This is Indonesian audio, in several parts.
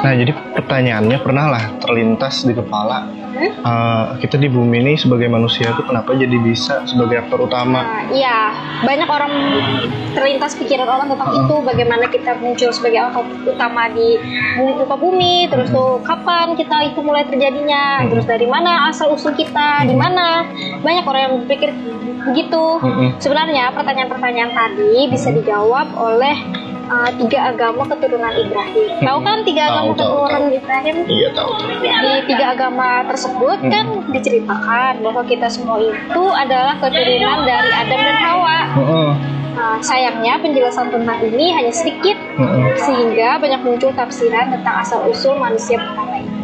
Nah, jadi pertanyaannya pernah lah terlintas di kepala, kita di bumi ini sebagai manusia itu kenapa jadi bisa sebagai aktor utama? Iya, banyak orang terlintas pikiran orang tentang itu, bagaimana kita muncul sebagai aktor utama di muka bumi, terus tuh kapan kita itu mulai terjadinya, terus dari mana asal usul kita, di mana. Banyak orang yang berpikir begitu. Sebenarnya pertanyaan-pertanyaan tadi bisa dijawab oleh 3 agama keturunan Ibrahim. Tahu kan 3 agama keturunan Ibrahim? Iya, tahu. Di 3 agama tersebut kan diceritakan bahwa kita semua itu adalah keturunan dari Adam dan Hawa. Sayangnya penjelasan tentang ini hanya sedikit, sehingga banyak muncul tafsiran tentang asal usul manusia pertama ini.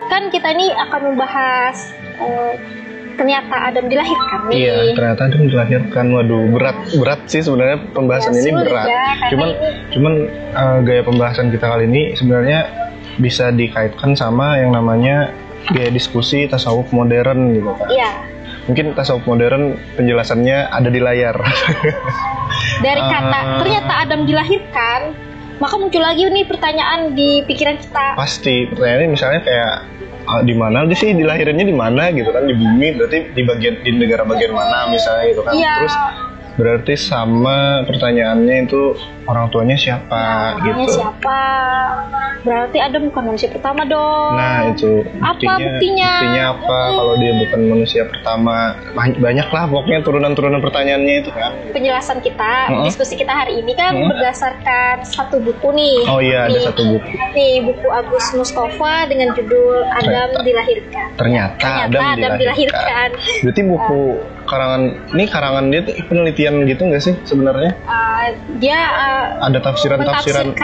Kan kita ini akan membahas ternyata Adam dilahirkan nih. Iya, ternyata Adam dilahirkan. Waduh, berat sih sebenarnya pembahasan ini berat. Ya, cuman gaya pembahasan kita kali ini sebenarnya bisa dikaitkan sama yang namanya gaya diskusi tasawuf modern gitu kan. Iya. Mungkin tasawuf modern penjelasannya ada di layar. Dari kata ternyata Adam dilahirkan, maka muncul lagi nih pertanyaan di pikiran kita. Pasti pertanyaannya misalnya kayak di mana sih dilahirinnya, di mana gitu kan, di bumi, berarti di negara bagian mana misalnya gitu kan. Iya. Terus berarti sama pertanyaannya itu orang tuanya siapa gitu. Siapa? Berarti Adam bukan manusia pertama dong. Nah, itu buktinya apa kalau dia bukan manusia pertama? Banyak lah pokoknya turunan-turunan pertanyaannya itu kan. Penjelasan kita, diskusi kita hari ini kan berdasarkan satu buku nih. Oh iya, ada satu buku. Nih, buku Agus Mustafa dengan judul Adam Dilahirkan. Ternyata Adam dilahirkan. Berarti buku karangan dia tuh penelitian gitu nggak sih sebenarnya? Dia ada tafsiran-tafsiran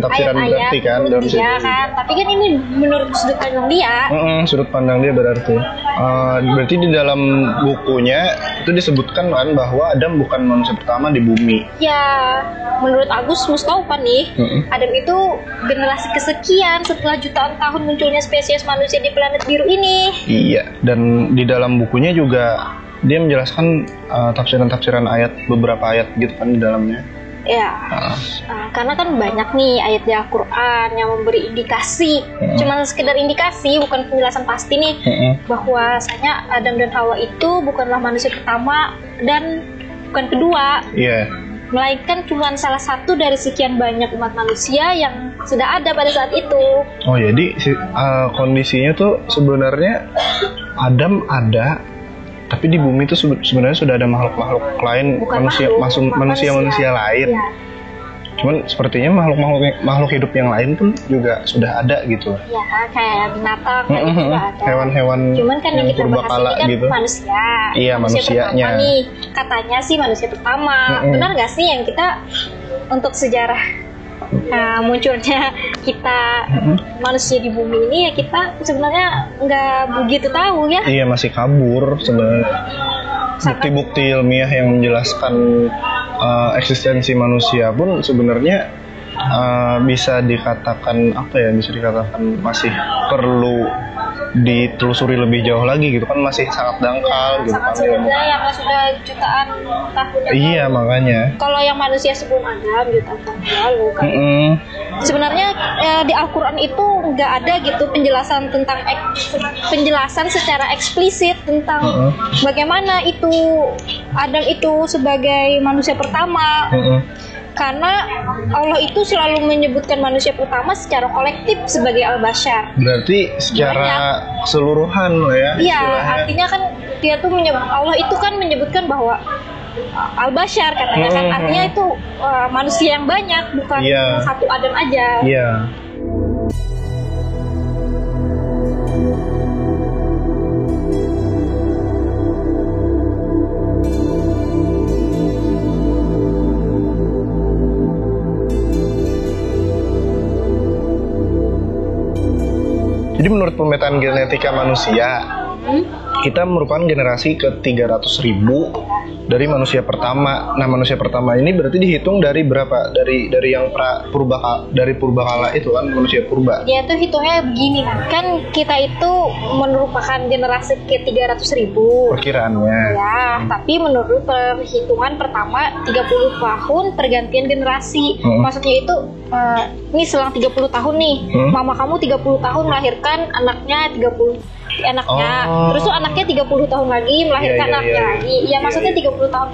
berarti kan dalam situ. Iya kan, tapi kan ini menurut sudut pandang dia. Sudut pandang dia berarti. Berarti di dalam bukunya itu disebutkan kan bahwa Adam bukan manusia pertama di bumi. Ya, menurut Agus Mustafa nih, Adam itu generasi kesekian setelah jutaan tahun munculnya spesies manusia di planet biru ini. Iya, dan di dalam bukunya juga dia menjelaskan tafsiran-tafsiran beberapa ayat gitu kan di dalamnya. Ya, karena kan banyak nih ayat di Al-Quran yang memberi indikasi, cuman sekedar indikasi, bukan penjelasan pasti nih, bahwasanya Adam dan Hawa itu bukanlah manusia pertama dan bukan kedua, melainkan cuma salah satu dari sekian banyak umat manusia yang sudah ada pada saat itu. Oh, jadi kondisinya tuh sebenarnya Adam ada, tapi di bumi itu sebenarnya sudah ada makhluk-makhluk lain, manusia lain. Ya. Cuman sepertinya makhluk hidup yang lain pun juga sudah ada gitu. Ya, kayak binatang juga ada. Hewan-hewan cuman kan yang kita bahas ini kan gitu. Manusia. Iya, manusianya. Nih, katanya sih manusia pertama. Benar nggak sih yang kita untuk sejarah munculnya kita manusia di bumi ini, ya kita sebenarnya nggak begitu tahu ya. Iya, masih kabur sebenarnya. Bukti-bukti ilmiah yang menjelaskan eksistensi manusia pun sebenarnya bisa dikatakan masih perlu ditelusuri lebih jauh lagi gitu kan, masih sangat dangkal gitu kan. Yang sudah jutaan tahun yang iya lalu. Makanya kalau yang manusia sebelum Adam jutaan tahun lalu kan sebenarnya di Al-Quran itu nggak ada gitu penjelasan secara eksplisit tentang bagaimana itu Adam itu sebagai manusia pertama. Karena Allah itu selalu menyebutkan manusia pertama secara kolektif sebagai al-bashar. Berarti secara keseluruhan lah ya. Iya, artinya kan dia tuh Allah itu kan menyebutkan bahwa al-bashar katanya kan, artinya itu manusia yang banyak, bukan satu Adam aja. Iya. Jadi menurut pemetaan genetika manusia, kita merupakan generasi ke 300.000 dari manusia pertama. Nah, manusia pertama ini berarti dihitung dari berapa? Dari yang dari purbakala itu kan, manusia purba. Dia tuh hitungnya begini kan kita itu merupakan generasi ke 300.000 perkiraannya. ya, tapi menurut perhitungan pertama 30 tahun pergantian generasi. Maksudnya itu ini selang 30 tahun nih, mama kamu 30 tahun melahirkan anaknya 30 terus tuh anaknya 30 tahun lagi melahirkan anaknya lagi. Ya maksudnya 30 tahun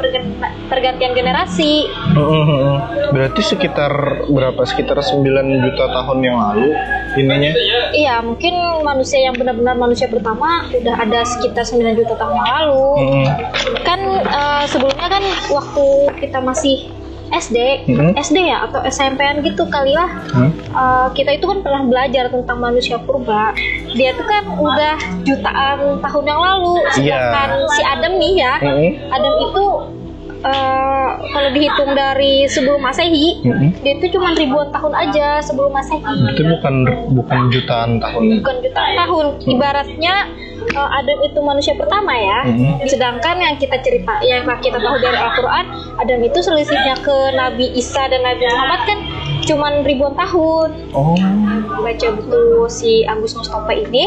pergantian generasi. Berarti sekitar berapa? Sekitar 9 juta tahun yang lalu ininya. Iya, mungkin manusia yang benar-benar manusia pertama udah ada sekitar 9 juta tahun yang lalu. Kan sebelumnya kan waktu kita masih SD ya atau SMP-an gitu kali lah. Kita itu kan pernah belajar tentang manusia purba. Dia tuh kan udah jutaan tahun yang lalu. Sedangkan si Adam nih ya, Adam itu kalau dihitung dari sebelum Masehi, dia itu cuma ribuan tahun aja sebelum Masehi. Itu bukan jutaan tahun. Bukan jutaan tahun. Ibaratnya Adam itu manusia pertama ya. Sedangkan yang kita tahu dari Al-Quran, Adam itu selisihnya ke Nabi Isa dan Nabi Muhammad kan cuman ribuan tahun. Baca buku si Agus Mustafa ini,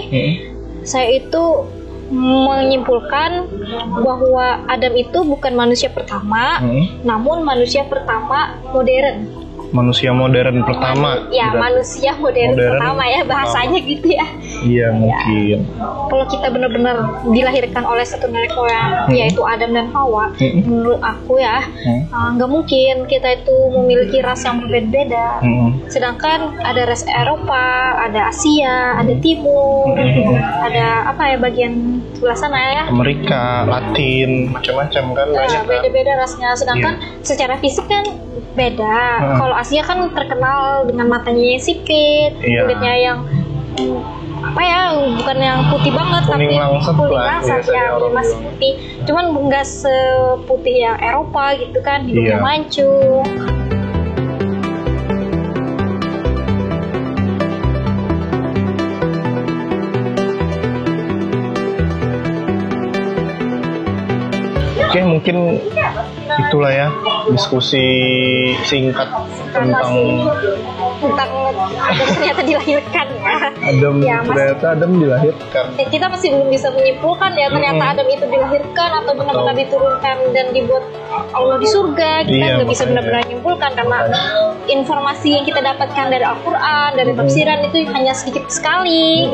saya itu menyimpulkan bahwa Adam itu bukan manusia pertama, namun manusia pertama modern. Manusia modern pertama. Ya, manusia modern pertama ya bahasanya gitu ya. Iya, mungkin. Kalau kita benar-benar dilahirkan oleh satu nenek moyang, yaitu Adam dan Hawa, menurut aku ya, nggak mungkin kita itu memiliki ras yang berbeda-beda. Sedangkan ada ras Eropa, ada Asia, ada Timur, ada bagian sebelah sana ya. Amerika, Latin, macam-macam kan banyak. Beda-beda rasnya. Sedangkan secara fisik kan beda. Kalau Asia kan terkenal dengan matanya yang sipit, kulitnya yang bukan yang putih banget, kuning langsat ya, masih putih. Cuman nggak seputih yang Eropa gitu kan, hidungnya mancung. Oke, mungkin itulah ya diskusi singkat tentang Adam ternyata dilahirkan ya. Ternyata Adam dilahirkan. Kita masih belum bisa menyimpulkan ya ternyata Adam itu dilahirkan atau benar-benar diturunkan dan dibuat Allah di surga. Kita nggak bisa benar-benar menyimpulkan karena informasi yang kita dapatkan dari Al-Quran, dari tafsiran itu hanya sedikit sekali.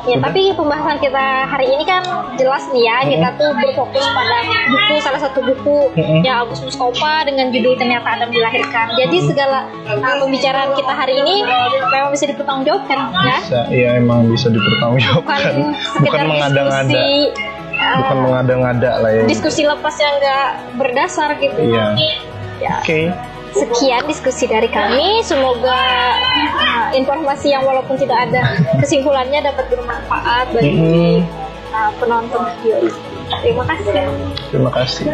Ya, tapi pembahasan kita hari ini kan jelas nih ya, kita tuh berfokus pada salah satu buku ya Agus Mustafa dengan judul Ternyata Adam Dilahirkan. Jadi segala pembicaraan kita hari ini memang bisa dipertanggungjawabkan ya. Iya, emang bisa dipertanggungjawabkan. Bukan mengada-ngada. Bukan mengada-ngada lah ya. Diskusi lepas yang nggak berdasar gitu. Iya. Ya. Sekian diskusi dari kami. Semoga informasi yang walaupun tidak ada kesimpulannya dapat bermanfaat bagi penonton video ini. Terima kasih. Terima kasih.